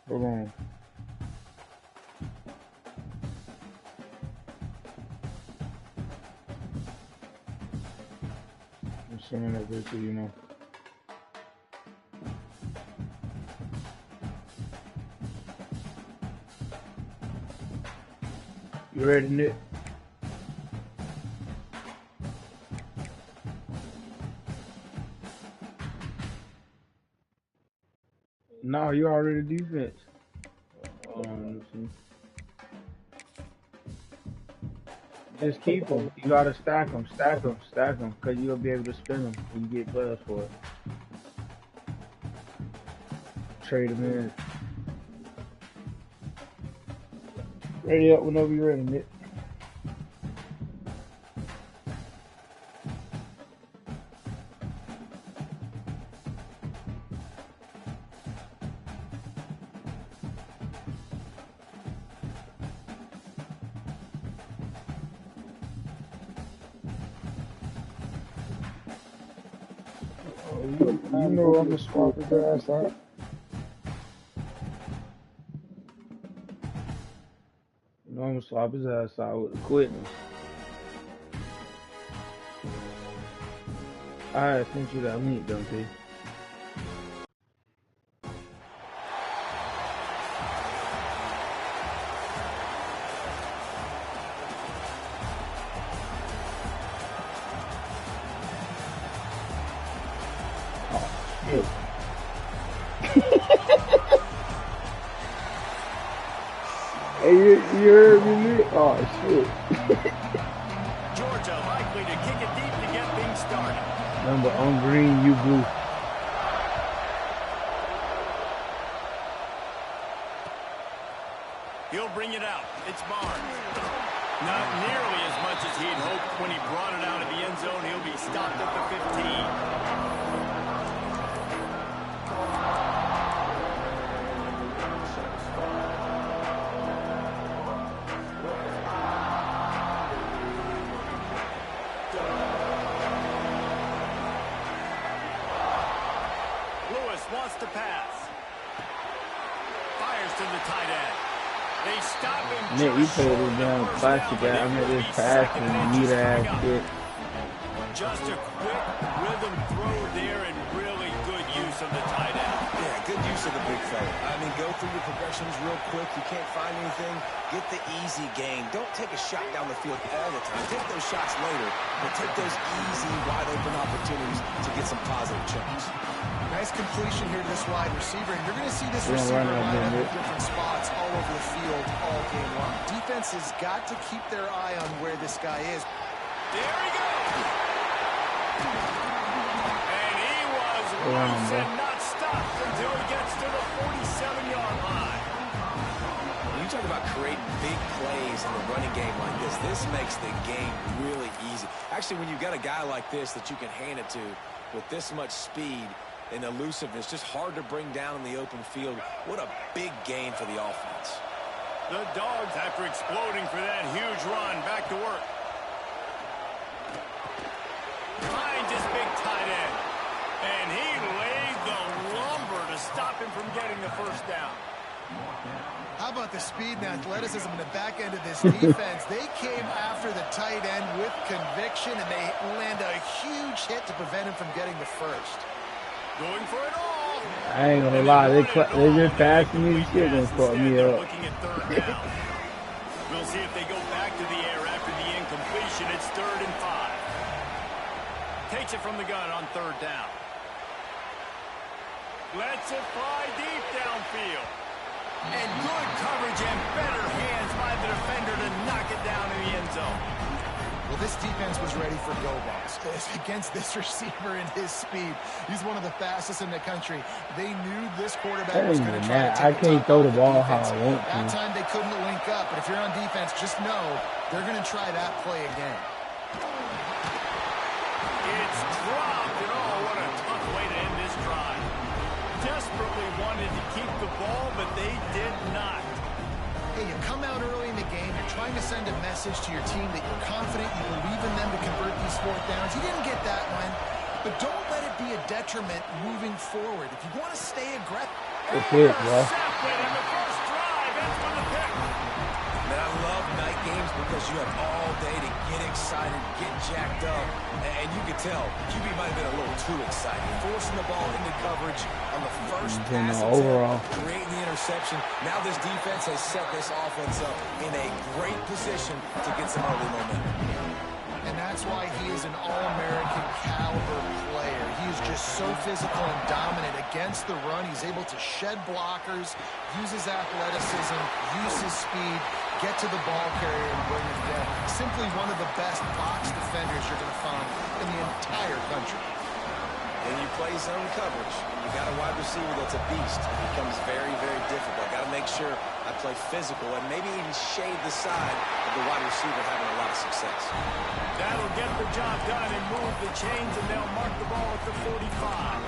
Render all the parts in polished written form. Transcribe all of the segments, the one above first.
Hold on. I'm sending that video to you now. You ready, Nick? No, you already defense. Just keep them. You gotta stack them, cause you'll be able to spin them when you get players for it. Trade them in. Ready up whenever you're ready, Nick. You know I'm gonna swap his ass out. You know I'm gonna swap his ass out with the quickness. I sent you that link, don't they? Hey, you heard me, Nick? Oh, shit. Georgia likely to kick it deep to get things started. Remember, on green, you blue. He'll bring it out. It's Barnes. Not nearly as much as he'd hoped when he brought it out of the end zone. He'll be stopped at the 15. Wants to pass. Fires to the tight end. They stop him. Nick, you played this damn plastic guy. I made this pass and neat ass shit. Just a quick rhythm throw there and really good use of the tight end. Yeah, good use of the big fella. I mean, go through your progressions real quick. You can't find anything. Get the easy gain. Don't take a shot down the field all the time. Take those shots later, but take those easy, wide open opportunities to get some positive chunks. Nice completion here to this wide receiver, and you're going to see this receiver line up in different spots all over the field all game long. Defense has got to keep their eye on where this guy is. There he goes! And he was loose and not stopped until he gets to the 47-yard line. When you talk about creating big plays in the running game like this makes the game really easy. Actually, when you've got a guy like this that you can hand it to with this much speed and elusiveness, just hard to bring down in the open field. What a big gain for the offense. The Dogs, after exploding for that huge run, back to work. Finds his big tight end. And he laid the lumber to stop him from getting the first down. How about the speed and athleticism in the back end of this defense? They came after the tight end with conviction, and they land a huge hit to prevent him from getting the first. Going for it all. I ain't gonna lie, they just passing me shit and fuck me up. Looking at third down. We'll see if they go back to the air after the incompletion. It's 3rd and 5. Takes it from the gun on 3rd down. Lets it fly deep downfield. And good coverage and better hands by the defender to knock it down in the end zone. Well, this defense was ready for go balls against this receiver and his speed. He's one of the fastest in the country. They knew this quarterback was going to try to take I can't throw the ball how I want to. That time they couldn't link up, but if you're on defense, just know they're going to try that play again. It's dropped, and oh, what a tough way to end this drive. Desperately wanted to keep the ball, but they did not. Hey, you come out early in the game, you're trying to send a message to your team that you're confident, you believe in them to convert these 4th downs. You didn't get that one, but don't let it be a detriment moving forward. If you want to stay aggressive. That's it, bro. Man, I love night games because you have all day to get excited, get jacked up, and you can tell QB might have been a little too excited. Forcing the ball into coverage on the first pass attempt, creating the interception. Now this defense has set this offense up in a great position to get some early momentum. And that's why he is an all-American caliber player. He is just so physical and dominant against the run. He's able to shed blockers, use his athleticism, use his speed, get to the ball carrier and bring him down. Simply one of the best box defenders you're going to find in the entire country. And you play zone coverage. You got a wide receiver that's a beast. It becomes very, very difficult. I got to make sure I play physical and maybe even shade the side of the wide receiver having a lot of success. That'll get the job done and move the chains, and they'll mark the ball at the 45.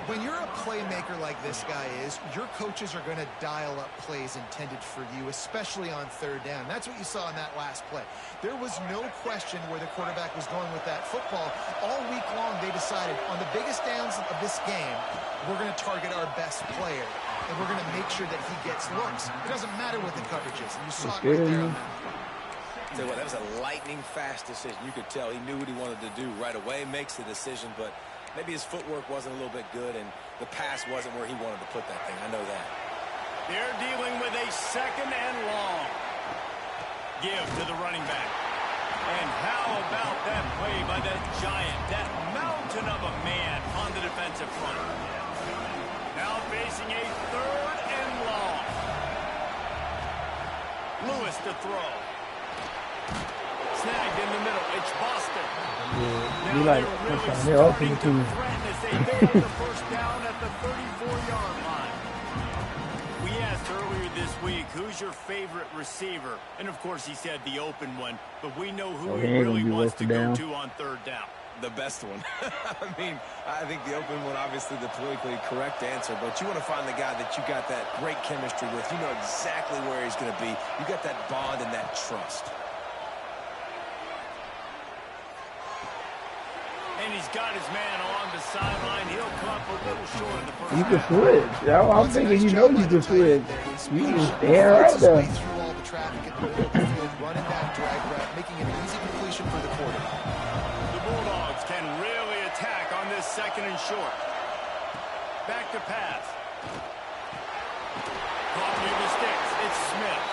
When you're a playmaker like this guy is, your coaches are going to dial up plays intended for you, especially on third down. That's what you saw in that last play. There was no question where the quarterback was going with that football. All week long, they decided on the biggest downs of this game, we're going to target our best player, and we're going to make sure that he gets looks. It doesn't matter what the coverage is. And you saw it right there on that. Tell you what, that was a lightning-fast decision. You could tell he knew what he wanted to do right away, makes the decision, but maybe his footwork wasn't a little bit good, and the pass wasn't where he wanted to put that thing. I know that. They're dealing with a second and long. Give to the running back. And how about that play by that giant, that mountain of a man on the defensive front. Now facing a third and long. Lewis to throw. Snagged in the middle. It's Boston. Yeah, you like they're open to threaten as they pick up the first down at the 34-yard line. We asked earlier this week, who's your favorite receiver? And of course he said the open one, but we know who he really wants to go to on third down. The best one. I mean, I think the open one, obviously the politically correct answer, but you want to find the guy that you got that great chemistry with. You know exactly where he's going to be. You got that bond and that trust. And he's got his man along the sideline. He'll come up a little short of the first. You can switch. I'm thinking you know you can switch. You can stand right there. Through all the traffic at the field, running that drag route, making an easy completion for the quarterback. The Bulldogs can really attack on this second and short. Back to pass. Caught near the sticks. It's Smith.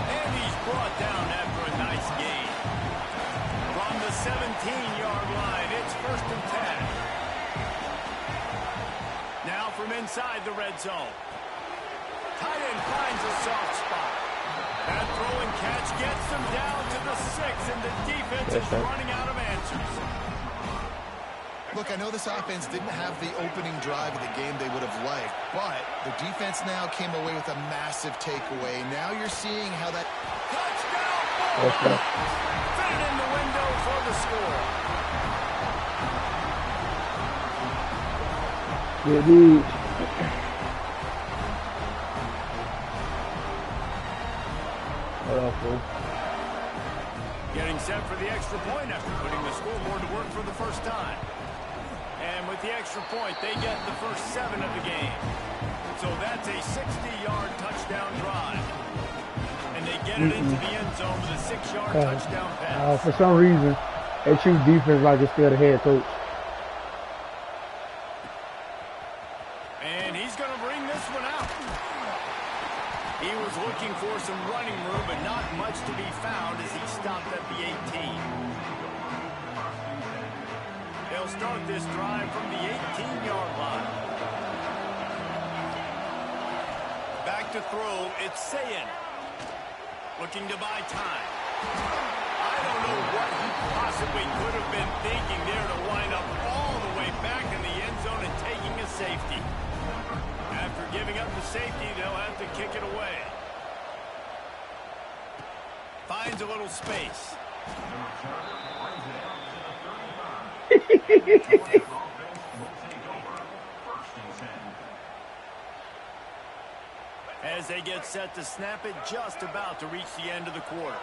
And he's brought down after a nice gain. From the 17-yard line, it's 1st and 10. Now from inside the red zone. Tight end finds a soft spot. That throw and catch gets them down to the 6, and the defense is running out of answers. Look, I know this offense didn't have the opening drive of the game they would have liked, but the defense now came away with a massive takeaway. Now you're seeing how that touchdown fit in the window for the score. Good deed. What up, fool? Getting set for the extra point after putting the scoreboard to work for the first time. And with the extra point, they get the first 7 of the game. So that's a 60-yard touchdown drive. And they get it into the end zone with a 6-yard touchdown pass. For some reason, they treat defense like it's still the head coach. And he's going to bring this one out. He was looking for some running room, but not much to be found as he stopped at the 18. They'll start this drive from the 18-yard line. Back to throw, it's Sayin. Looking to buy time. I don't know what he possibly could have been thinking there to wind up all the way back in the end zone and taking a safety. After giving up the safety, they'll have to kick it away. Finds a little space. As they get set to snap it, just about to reach the end of the quarter.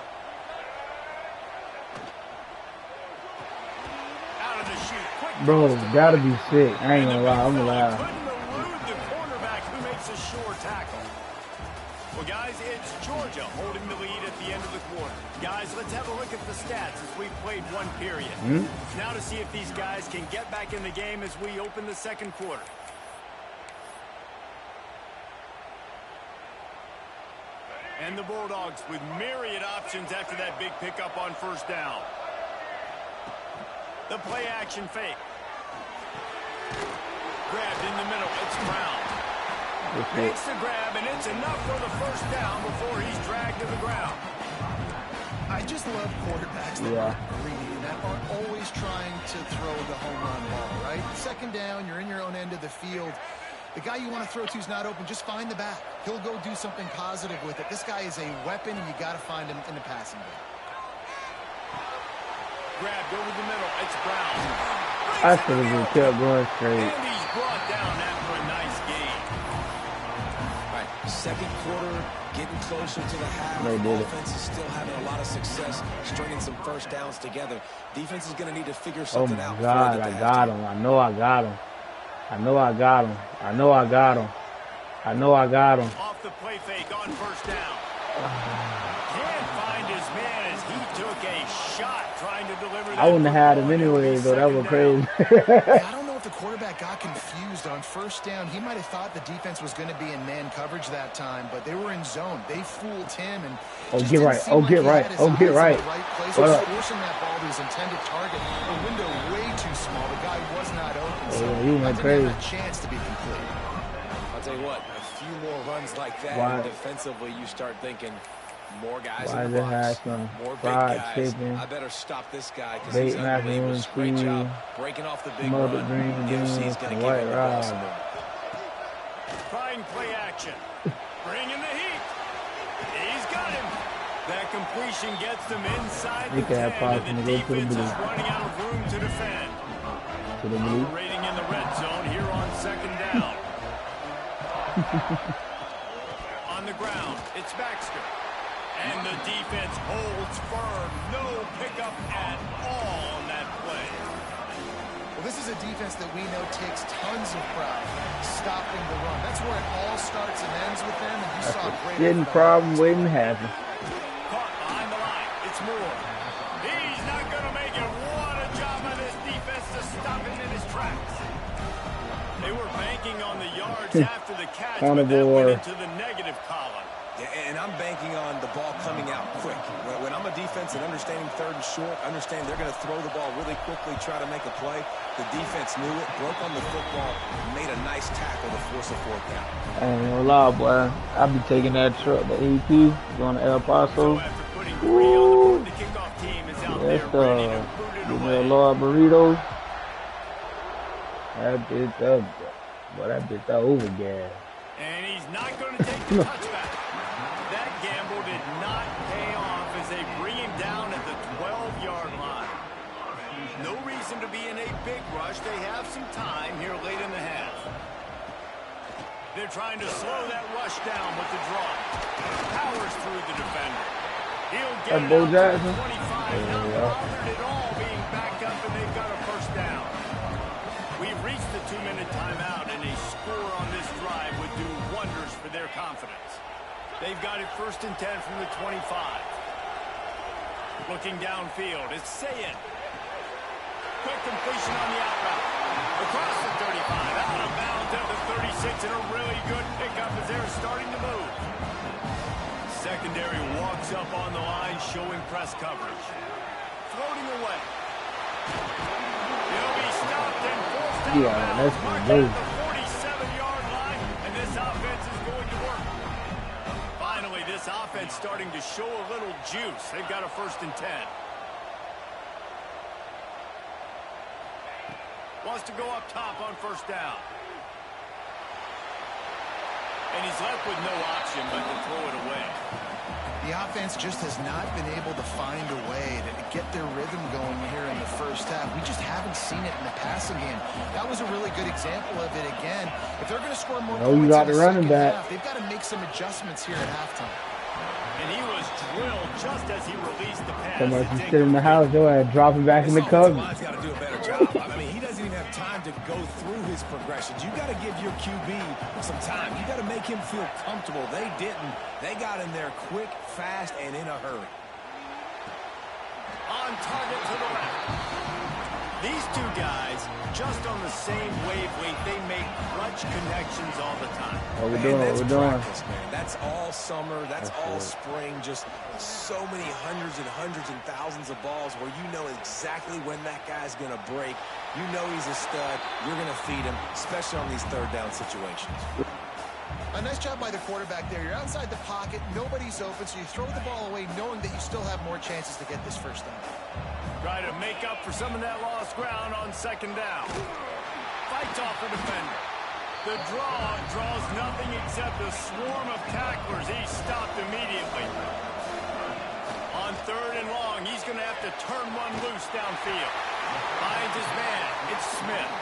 Out of the chute, quick. Bro, gotta be sick. I ain't gonna lie, I'm gonna lie. Couldn't elude the Georgia holding the lead at the end of the quarter. Guys, let's have a look at the stats as we've played one period. Now to see if these guys can get back in the game as we open the second quarter. And the Bulldogs with myriad options after that big pickup on first down. The play action fake. Grabbed in the middle. It's Brown. Makes the grab, and it's enough for the first down before he's dragged to the ground. I just love quarterbacks that aren't greedy and that aren't always trying to throw the home run ball, right? Second down, you're in your own end of the field. The guy you want to throw to is not open. Just find the back. He'll go do something positive with it. This guy is a weapon, and you got to find him in the passing game. Grabbed over the middle. It's Brown. I should have been kept going straight. And he's brought down after a nice game. All right, second quarter, getting closer to the half. They did it. Offense is still having a lot of success stringing some first downs together. Defense is going to need to figure something out. Oh, my God, I got him. I know I got him. I know I got him. I know I got him. I know I got him. Off the play fake on first down. Can't find his man as he took a shot trying to deliver that. I wouldn't have had him anyway, though. That was crazy. Yeah, I don't know if the quarterback got confused on first down. He might have thought the defense was going to be in man coverage that time, but they were in zone. They fooled him. And get right. Get right. Get right. He was forcing that ball to his intended target. The window way too small. The guy was not open. So he went crazy. A chance to be complete. I'll tell you what, a few more runs like that, and defensively you start thinking, more guys in the box, more big guys. I better stop this guy because he's unbelievable. Great job breaking off the big run. UFC's going to give him the ball some more. Trying play action. Bringing the heat. He's got him. That completion gets them inside the 10, and the defense is running out of room to defend. Operating in the red zone here on second down. On the ground, it's Baxter. And the defense holds firm. No pickup at all on that play. Well, this is a defense that we know takes tons of pride stopping the run. That's where it all starts and ends with them. And you saw a great getting problem waiting to happen. Caught behind the line. It's Moore. He's not going to make it. What a job by this defense to stop him in his tracks. They were banking on the yards after the catch, but that went into the negative column. Yeah, and I'm banking on the ball coming out quick. When I'm a defense and understanding third and short, understand they're going to throw the ball really quickly, try to make a play. The defense knew it, broke on the football, made a nice tackle to force a fourth down. I ain't gonna lie, boy. I'll be taking that truck, the AP, going to El Paso. Woo! Yes, give me a lot of burritos. That bitch up. Boy, that bitch up over gas. And he's not going to take the touchback. That gamble did not pay off as they bring him down at the 12-yard line. No reason to be in a big rush. They have some time here late in the half. They're trying to slow that rush down with the draw. Powers through the defender. He'll get it out to 25. Not bothered at all being backed up, and they've got a first down. We've reached the 2-minute timeout, and a score on this drive would do wonders for their confidence. They've got it 1st and 10 from the 25. Looking downfield, it's Sayin. Quick completion on the out route. Across the 35, out of bounds at the 36, and a really good pickup as they're starting to move. Secondary walks up on the line, showing press coverage. Floating away. He'll be stopped and forced out of bounds. Marked at the 47-yard line, and this offense is going to work. Finally, this offense starting to show a little juice. They've got a 1st and 10. Wants to go up top on first down. And he's left with no option but to throw it away. The offense just has not been able to find a way to get their rhythm going here in the first half. We just haven't seen it in the passing game. That was a really good example of it again. If they're going to score more points in the second half, they've got to make some adjustments here at halftime. And he was drilled just as he released the pass. So much you sit in the house, go ahead, drop him back in the cover. He's got to do a better job. I mean, he doesn't even have time to go through his offense progressions. You got to give your QB some time. You got to make him feel comfortable. They didn't. They got in there quick, fast, and in a hurry. On target to the left. These two guys, just on the same wavelength, they make clutch connections all the time. What we doing? What we doing? Practice, man. That's all summer. That's all spring. Just so many hundreds and thousands of balls where you know exactly when that guy's going to break. You know he's a stud. You're going to feed him, especially on these third down situations. A nice job by the quarterback there. You're outside the pocket. Nobody's open, so you throw the ball away knowing that you still have more chances to get this first down. Try to make up for some of that lost ground on second down. Fights off the defender. The draw draws nothing except a swarm of tacklers. He's stopped immediately. On third and long, he's going to have to turn one loose downfield. Finds his man. It's Smith.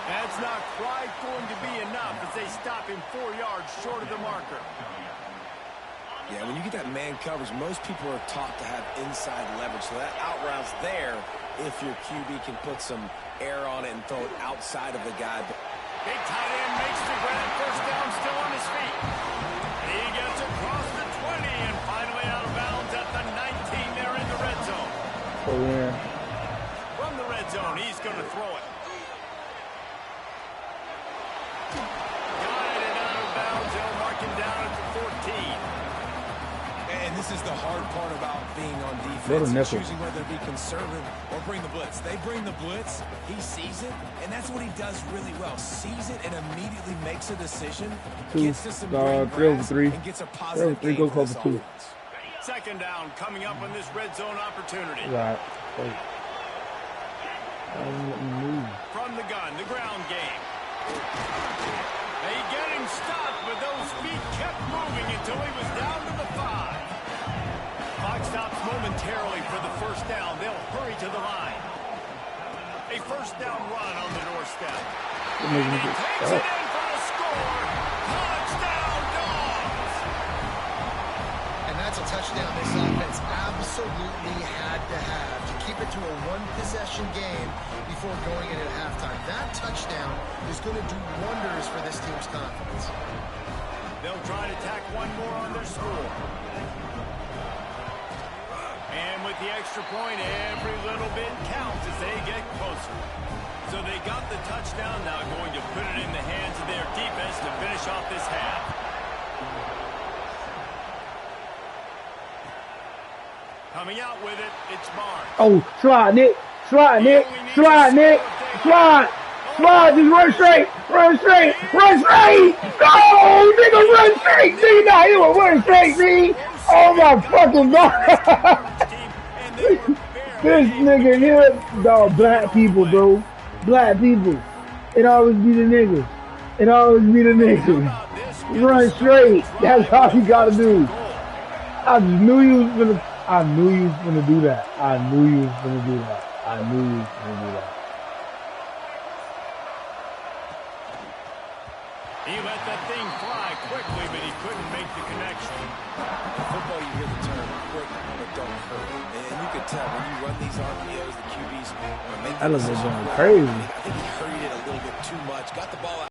That's not quite going to be enough as they stop him 4 yards short of the marker. Yeah, when you get that man coverage, most people are taught to have inside leverage. So that out route's there if your QB can put some air on it and throw it outside of the guy. Big tight end makes the grab. First down, still on his feet. He gets across the 20 and finally out of bounds at the 19 there in the red zone. Oh, yeah. From the red zone, he's going to throw it. Got it and out of bounds. They'll mark him down at the 14. And this is the hard part about being on defense, choosing whether to be conservative or bring the blitz. They bring the blitz, he sees it, and that's what he does really well. Sees it and immediately makes a decision, gets to some green grass, and gets a positive gain for this offense. Second down coming up on this red zone opportunity. Right. From the gun, the ground game. They get him stopped, but those feet kept moving until he was down to the 5. Clock stops momentarily for the first down. They'll hurry to the line. A first down run on the doorstep. And he takes it in for a score. Touchdown, Dogs! And that's a touchdown this offense absolutely had to have to keep it to a one-possession game before going in at halftime. That touchdown is going to do wonders for this team's confidence. They'll try to tack one more on their score. And with the extra point, every little bit counts as they get closer. So they got the touchdown, now going to put it in the hands of their defense to finish off this half. Coming out with it, it's Barnes. Oh, slide, Nick. Slide, Nick. Slide, Nick. Slide. Slide. Just run straight. Run straight. Run straight. Go, nigga, run straight. Nigga, nah, you will run straight, nigga. Oh, my fucking God. This nigga here, dog, black people, bro. Black people. It always be the niggas. It always be the niggas. Run straight. That's all you gotta do. I just knew you was gonna. I knew you was gonna do that. I knew you was gonna do that. I knew you was gonna do that. He let that thing fly quickly, but he couldn't make the connection. In football, you hear the term quick, but don't hurt. And you can tell when you run these RPOs, the QBs make That looks like going quick. crazy. I think he hurried it a little bit too much. Got the ball out.